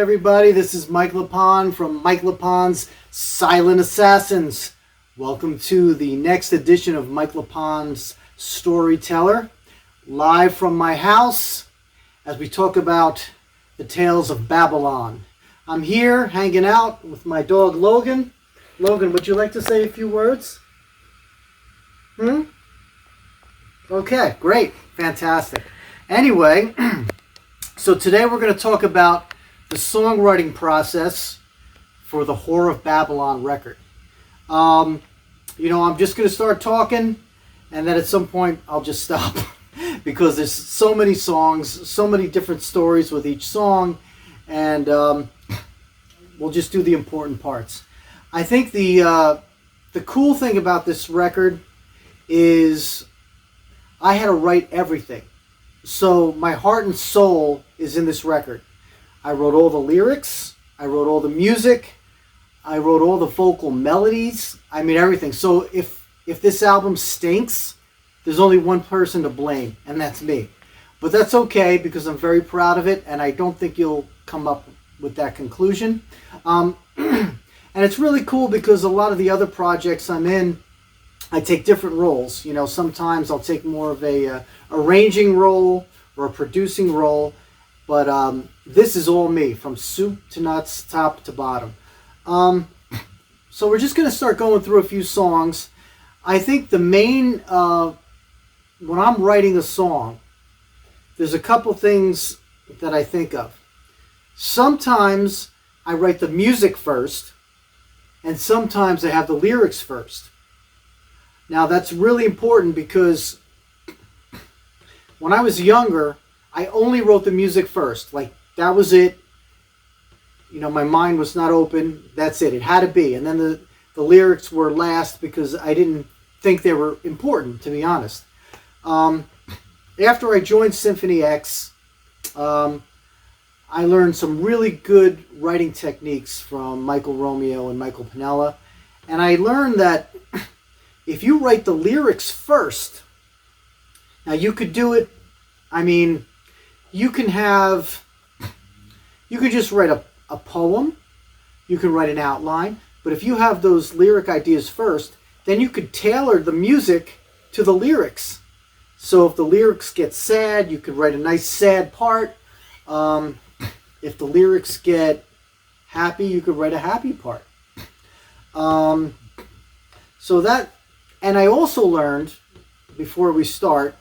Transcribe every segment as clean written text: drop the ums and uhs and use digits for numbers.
everybody. This is Mike LePond from Mike LePond's Silent Assassins. Welcome to the next edition of Mike LePond's Storyteller, live from my house as we talk about the tales of Babylon. I'm here hanging out with my dog Logan. Logan, would you like to say a few words? Okay, great. Fantastic. Anyway, so today we're going to talk about the songwriting process for the Whore of Babylon record. I'm just going to start talking, and then at some point I'll just stop because there's so many songs, so many different stories with each song, and we'll just do the important parts. I think the cool thing about this record is I had to write everything. So my heart and soul is in this record. I wrote all the lyrics, I wrote all the music, I wrote all the vocal melodies, I mean everything. So if this album stinks, there's only one person to blame, and that's me. But that's okay because I'm very proud of it, and I don't think you'll come up with that conclusion. And it's really cool because a lot of the other projects I'm in, I take different roles. Sometimes I'll take more of a arranging role or a producing role, but this is all me, from soup to nuts, top to bottom. So we're just going to start going through a few songs. I think the main, when I'm writing a song, there's a couple things that I think of. Sometimes I write the music first, and sometimes I have the lyrics first. Now that's really important because when I was younger, I only wrote the music first. Like, that was it. My mind was not open. That's it. It had to be. And then the lyrics were last because I didn't think they were important, to be honest. After I joined Symphony X, I learned some really good writing techniques from Michael Romeo and Michael Pinella. And I learned that if you write the lyrics first, now you could do it, you can just write a poem, you can write an outline, but if you have those lyric ideas first, then you could tailor the music to the lyrics. So if the lyrics get sad, you could write a nice sad part. If the lyrics get happy, you could write a happy part. And I also learned, before we start,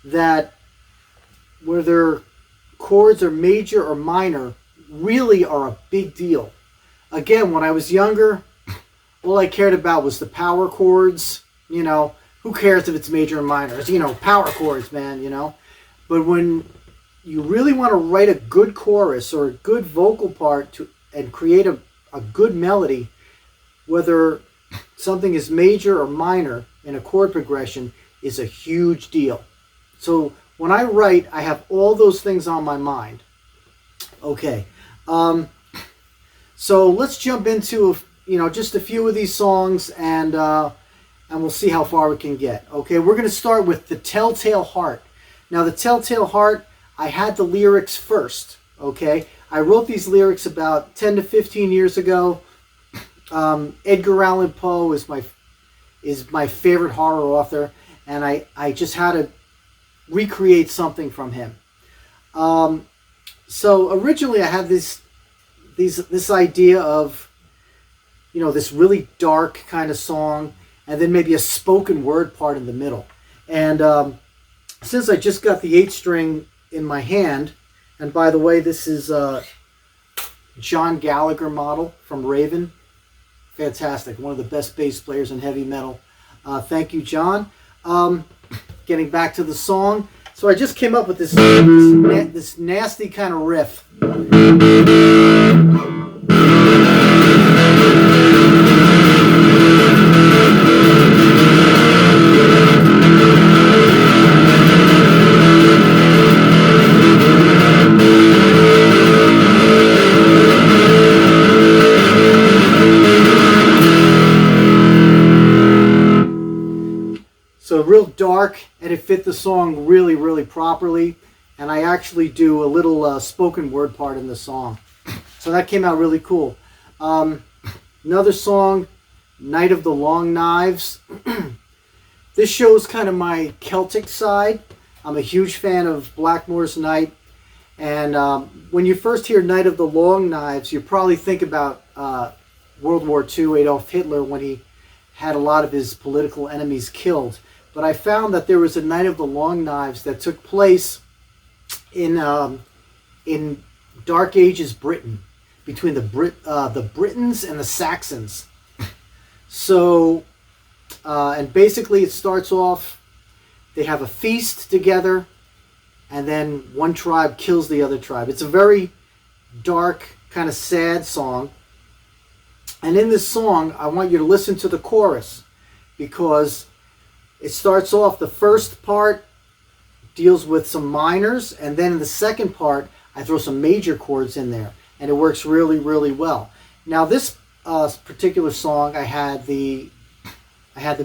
that whether chords are major or minor really are a big deal. Again, when I was younger, all I cared about was the power chords. Who cares if it's major or minor? It's, power chords, man, But when you really want to write a good chorus or a good vocal part and create a good melody, whether something is major or minor in a chord progression is a huge deal. So when I write, I have all those things on my mind. Okay. So let's jump into just a few of these songs, and we'll see how far we can get. Okay, we're going to start with The Telltale Heart. Now, The Telltale Heart, I had the lyrics first. Okay, I wrote these lyrics about 10 to 15 years ago. Edgar Allan Poe is my favorite horror author, and I just had to recreate something from him. So originally I had this idea of this really dark kind of song, and then maybe a spoken word part in the middle. And since I just got the 8-string in my hand, and by the way, this is John Gallagher model from Raven. Fantastic. One of the best bass players in heavy metal. Thank you, John. Getting back to the song. So I just came up with this nasty kind of riff. So real dark, and it fit the song really, really properly. And I actually do a little spoken word part in the song. So that came out really cool. Another song, Night of the Long Knives. This shows kind of my Celtic side. I'm a huge fan of Blackmore's Night. And when you first hear Night of the Long Knives, you probably think about World War II, Adolf Hitler, when he had a lot of his political enemies killed. But I found that there was a Night of the Long Knives that took place in Dark Ages Britain, between the Britons and the Saxons. So, and basically it starts off, they have a feast together, and then one tribe kills the other tribe. It's a very dark, kind of sad song. And in this song, I want you to listen to the chorus, because it starts off, the first part deals with some minors, and then in the second part, I throw some major chords in there, and it works really, really well. Now this particular song, I had the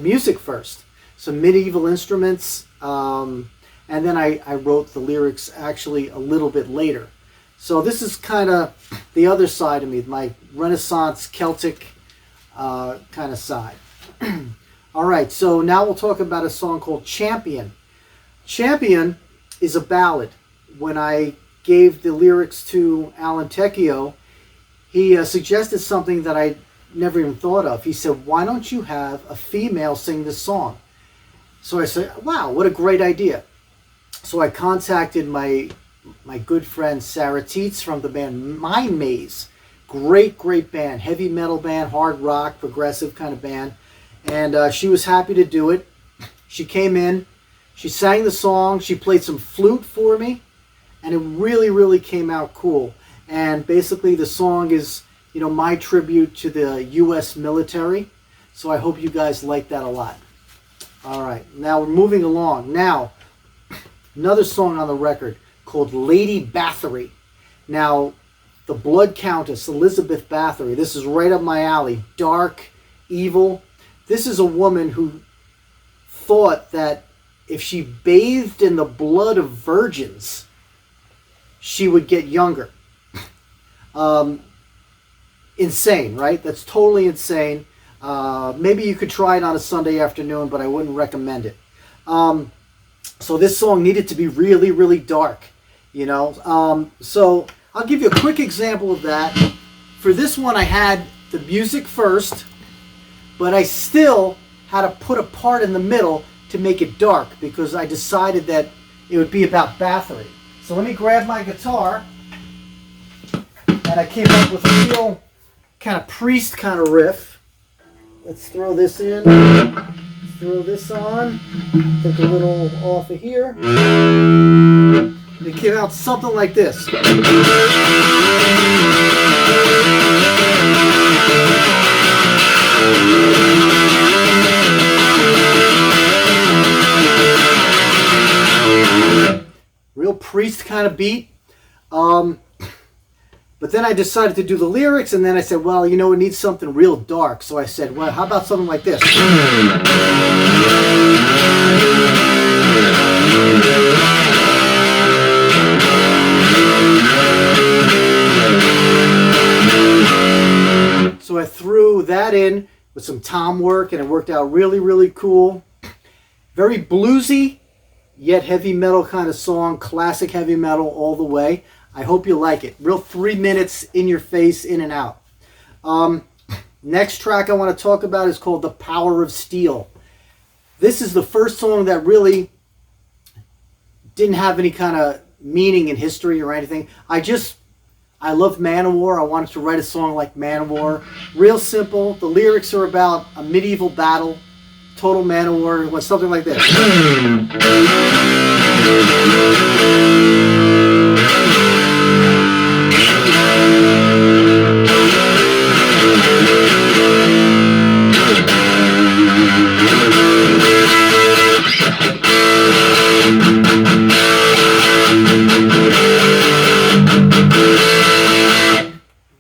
music first, some medieval instruments, and then I wrote the lyrics actually a little bit later. So this is kind of the other side of me, my Renaissance Celtic kind of side. All right, so now we'll talk about a song called Champion. Champion is a ballad. When I gave the lyrics to Alan Tecchio, he suggested something that I never even thought of. He said, why don't you have a female sing this song? So I said, wow, what a great idea. So I contacted my good friend Sarah Teets from the band Mind Maze. Great band, heavy metal band, hard rock, progressive kind of band. And she was happy to do it. She came in, she sang the song, she played some flute for me, and it really, really came out cool. And basically the song is, you know, my tribute to the U.S. military. So I hope you guys like that a lot. All right, now we're moving along. Now, another song on the record called Lady Bathory. Now, the Blood Countess, Elizabeth Bathory, this is right up my alley. Dark, evil. This is a woman who thought that if she bathed in the blood of virgins, she would get younger. Insane, right? That's totally insane. Maybe you could try it on a Sunday afternoon, but I wouldn't recommend it. So this song needed to be really, really dark, you know. So I'll give you a quick example of that. For this one, I had the music first, but I still had to put a part in the middle to make it dark, because I decided that it would be about Bathory. So let me grab my guitar, and I came up with a real kind of priest kind of riff. Let's throw this in, throw this on, take a little off of here. It came out something like this. Real priest kind of beat. But then I decided to do the lyrics, and then I said, well, you know, it needs something real dark. So I said, well, how about something like this? So I threw that in with some tom work, and it worked out really, really cool. Very bluesy, yet heavy metal kind of song, classic heavy metal all the way. I hope you like it. Real 3 minutes in your face, in and out. Next track I want to talk about is called The Power of Steel. This is the first song that really didn't have any kind of meaning in history or anything. I love Manowar. I wanted to write a song like Manowar. Real simple. The lyrics are about a medieval battle. Total Manowar. It was something like this.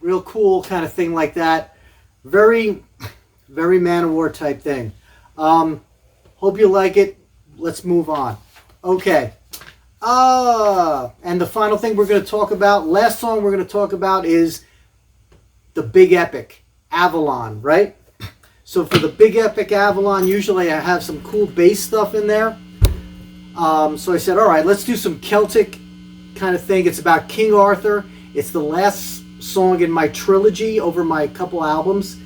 Real cool kind of thing like that. Very, very Manowar type thing. Hope you like it. Let's move on. Okay. And the final thing we're going to talk about, last song we're going to talk about is the big epic, Avalon, right? So for the big epic Avalon, usually I have some cool bass stuff in there. So I said, all right, let's do some Celtic kind of thing. It's about King Arthur. It's the last song in my trilogy over my couple albums.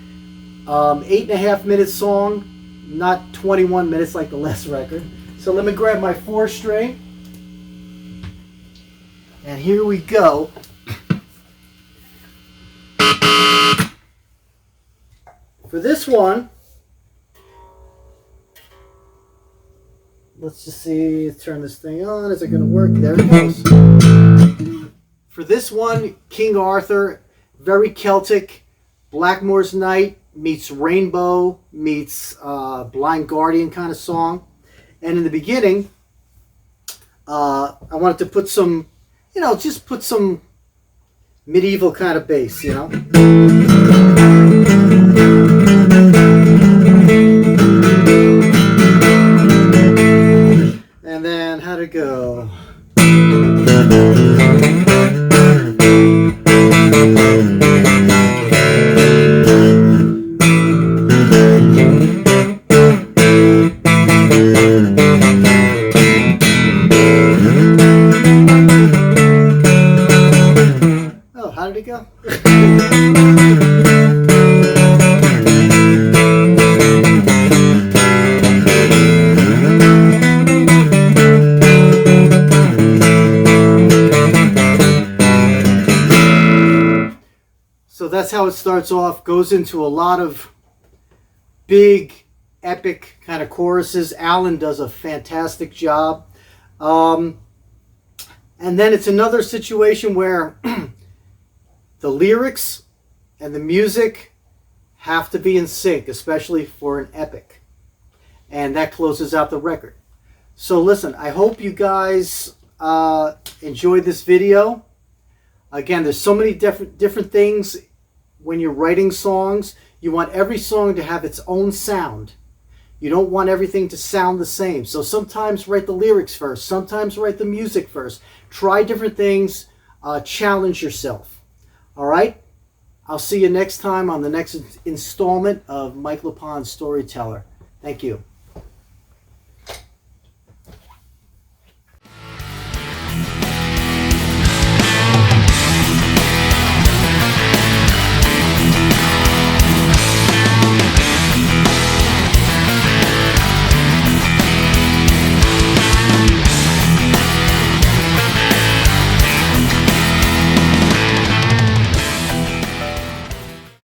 8.5 minute song, not 21 minutes like the last record. So let me grab my 4-string. And here we go. For this one, let's just see, turn this thing on. Is it going to work? There it goes. For this one, King Arthur, very Celtic, Blackmore's Night meets Rainbow meets Blind Guardian kind of song. And in the beginning, I wanted to put some, just put some medieval kind of bass, And then how'd it go? Oh, how did it go? So that's how it starts off. Goes into a lot of big, epic kind of choruses. Alan does a fantastic job. And then it's another situation where the lyrics and the music have to be in sync, especially for an epic. And that closes out the record. So listen, I hope you guys enjoyed this video. Again, there's so many different things when you're writing songs. You want every song to have its own sound. You don't want everything to sound the same. So sometimes write the lyrics first. Sometimes write the music first. Try different things. Challenge yourself. All right? I'll see you next time on the next installment of Mike LePond's Storyteller. Thank you.